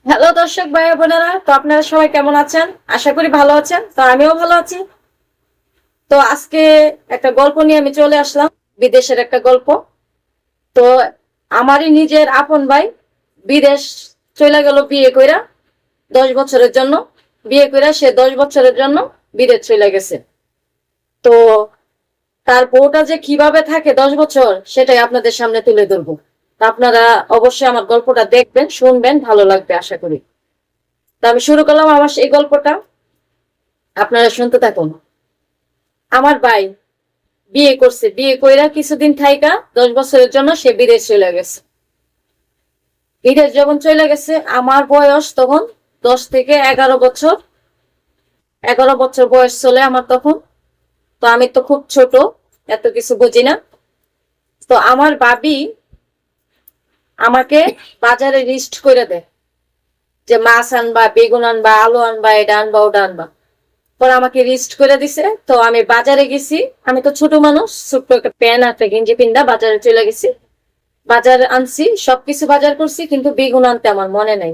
Hello দর্শক ভাই বোনেরা, তো আপনারা সবাই কেমন আছেন? আশা করি ভালো আছেন। তো আমিও ভালো আছি। তো আজকে একটা গল্প নিয়ে আমি চলে আসলাম, বিদেশের একটা গল্প। তো আমারই নিজের আপন ভাই বিদেশ চলে গেল বিয়ে কইরা 10 বছরের জন্য। বিয়ে কইরা সে 10 বছরের জন্য বিদেশ চলে গেছে। তো তার বউটা যে কিভাবে থাকে 10 বছর, সেটাই আপনাদের সামনে তুলে ধরবো। তা আপনারা অবশ্যই আমার গল্পটা দেখবেন, শুনবেন, ভালো লাগবে আশা করি। তো আমি শুরু করলাম আমার এই গল্পটা, আপনারা শুনতে থাকুন। আমার ভাই বিয়ে করছে, বিয়ে কইরা কিছুদিন থাইকা 10 বছরের জন্য সে বিদেশ চলে গেছে। বিদেশ যখন চলে গেছে, আমার বয়স তখন 10 থেকে 11 বছর। 11 বছর বয়স চলে আমার তখন। তো আমি তো খুব ছোট, এত কিছু বুঝি না। তো আমার ভাবি আমাকে বাজারে লিস্ট করে দেয় যে মাছ আনবা, বেগুন আনবা, আলু আনবা, এটা আনবা, ওটা আনবা। পরে আমাকে লিস্ট করে দিছে। তো আমি বাজারে গেছি। আমি তো ছোট মানুষ, ছোট্ট একটা প্যান্ট একটা গেঞ্জি পিন্দা বাজারে চলে গেছি। বাজার আনছি, সবকিছু বাজার করছি, কিন্তু বেগুন আনতে আমার মনে নাই।